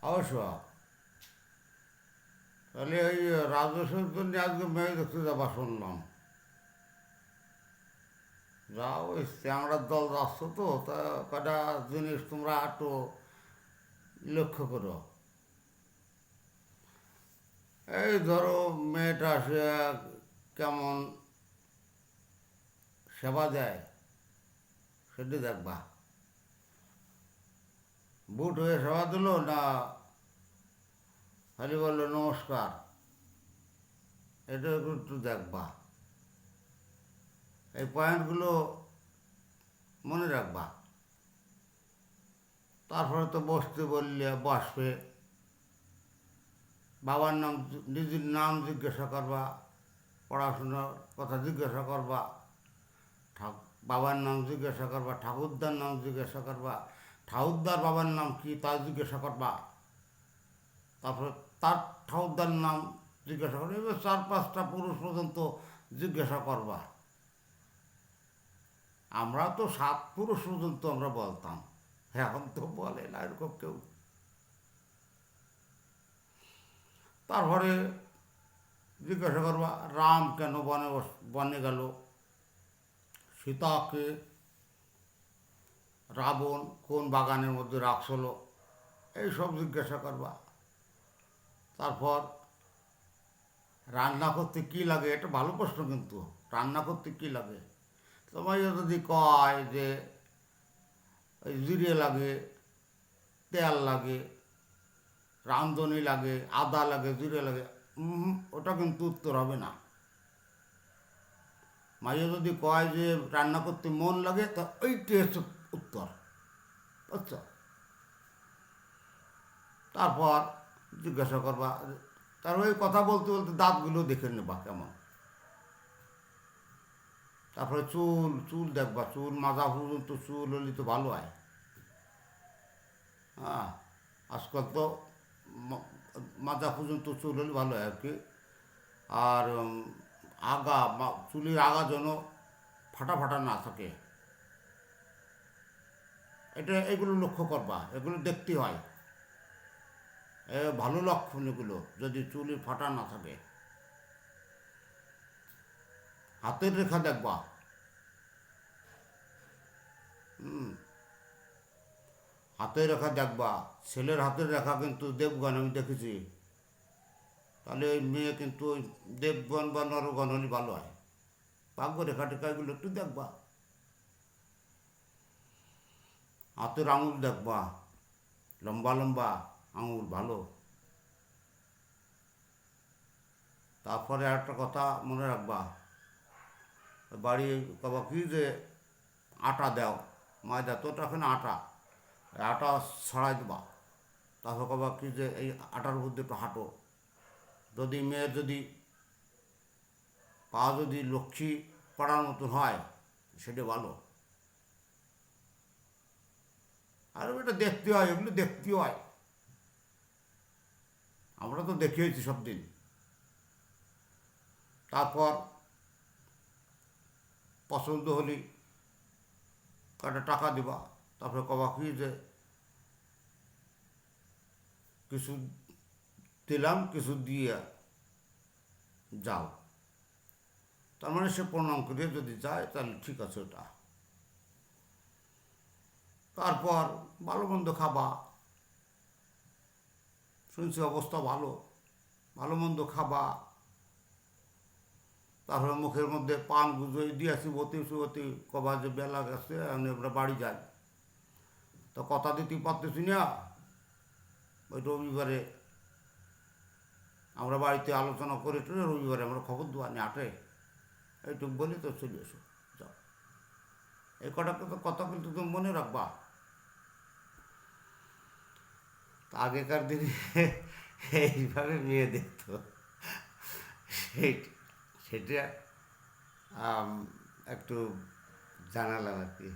অবশ্য তাহলে ওই রাজস্বের জন্য আজকে মেয়ে দেখতে যাবা শুনলাম। যাও, ওই চ্যাংড়ার দল যাচ্ছ তো, তা কটা জিনিস তোমরা একটু লক্ষ্য করো। এই ধরো, মেয়েটা সে কেমন সেবা দেয় সেটি দেখবা। বুট হয়ে সেবা দিল না, খালি বললো নমস্কার, এটা একটু দেখবা। এই পয়েন্টগুলো মনে রাখবা। তারপরে তো বসতে বললে বসবে, বাবার নাম, নিজের নাম জিজ্ঞাসা করবা, পড়াশোনার কথা জিজ্ঞাসা করবা, বাবার নাম জিজ্ঞাসা করবা, ঠাকুরদার নাম জিজ্ঞাসা করবা, ঠাকুরদার বাবার নাম কি তা জিজ্ঞাসা করবা, তারপরে তার ঠাকুরদার নাম জিজ্ঞাসা করবা। এবার 4-5টা পুরুষ পর্যন্ত জিজ্ঞাসা করবা। আমরা তো 7 পুরুষ পর্যন্ত আমরা বলতাম, এখন তো বলে না এরকম কেউ। তারপরে জিজ্ঞাসা করবা রাম কেন বনে গেল, সীতাকে রাবণ কোন বাগানের মধ্যে রাখছিল, এইসব জিজ্ঞাসা করবা। তারপর রান্না করতে কী লাগে, এটা ভালো প্রশ্ন কিন্তু। রান্না করতে কী লাগে, তোমায় যদি কয় যে ওই জিরে লাগে, তেল লাগে, রাঁধুনি লাগে, আদা লাগে, জিরে লাগে, ওটা কিন্তু উত্তর হবে না। মাঝে যদি কয় যে রান্না করতে মন লাগে, তা ওইটি হচ্ছে উত্তর, বুঝছো? তারপর জিজ্ঞাসা করবা, তার ওই কথা বলতে বলতে দাঁতগুলো দেখে নেবা কেমন। তারপরে চুল চুল দেখবা, চুল মাজা পর্যন্ত চুল হলে তো ভালো হয়। হ্যাঁ, আজকাল তো মাজা পর্যন্ত চুল হলে ভালো হয় আর কি। আর চুলের আগা যেন ফাটা ফাটা না থাকে, এগুলো লক্ষ্য করবা, এগুলো দেখতে হয়। ভালো লক্ষণ এগুলো, যদি চুলের ফাটা না থাকে। হাতের রেখা দেখবা। হাতের রেখা দেখবা, ছেলের হাতের রেখা কিন্তু দেবগণ আমি দেখেছি। তাহলে ওই মেয়ে কিন্তু ওই দেবগণ বা নরগণ হলে ভালো হয়। ভাগ্য রেখা টেখা এগুলো একটু দেখবা। হাতের আঙুল দেখবা, লম্বা লম্বা আঙুল ভালো। তারপরে একটা কথা মনে রাখবা, বাড়ি কবা কি যে আটা দাও, ময়দা তো এখন আটা, আটা ছড়াই দেবা। তারপর কবা কি যে এই আটার মধ্যে একটু হাঁটো। যদি মেয়ের যদি পা যদি লক্ষ্মী পড়ার মতন হয়, সেটা ভালো। আর এটা দেখতে হয়, এগুলো দেখতে হয়, আমরা তো দেখিয়েছি সব দিন। তারপর পছন্দ হলে কটা টাকা দিবা। তারপরে কবা কি যে কিছু দিলাম, কিছু দিয়ে যাও। তার মানে সে প্রণাম করে যদি যায় তাহলে ঠিক আছে ওটা। তারপর ভালো মন্দ খাবা, শুনছি অবস্থা ভালো, ভালো মন্দ খাবা। তারপরে মুখের মধ্যে পান গুজোই দিয়েছি বতি সুবতি, কবা যে বেলা গেছে আমি আমরা বাড়ি যাই। তো কথা দিতে পারতেছি না, ওই রবিবারে আমরা বাড়িতে আলোচনা করে টরে রবিবারে আমরা খবর দেওয়া নিয়ে আটে, এইটুক বলি তো চলে এসো, যাও। এই কটাকে তো কথা কিন্তু তুমি মনে রাখবা। তা আগেকার দিনে এইভাবে মেয়ে দেখতো, সেটা একটু জানালাম আর কি।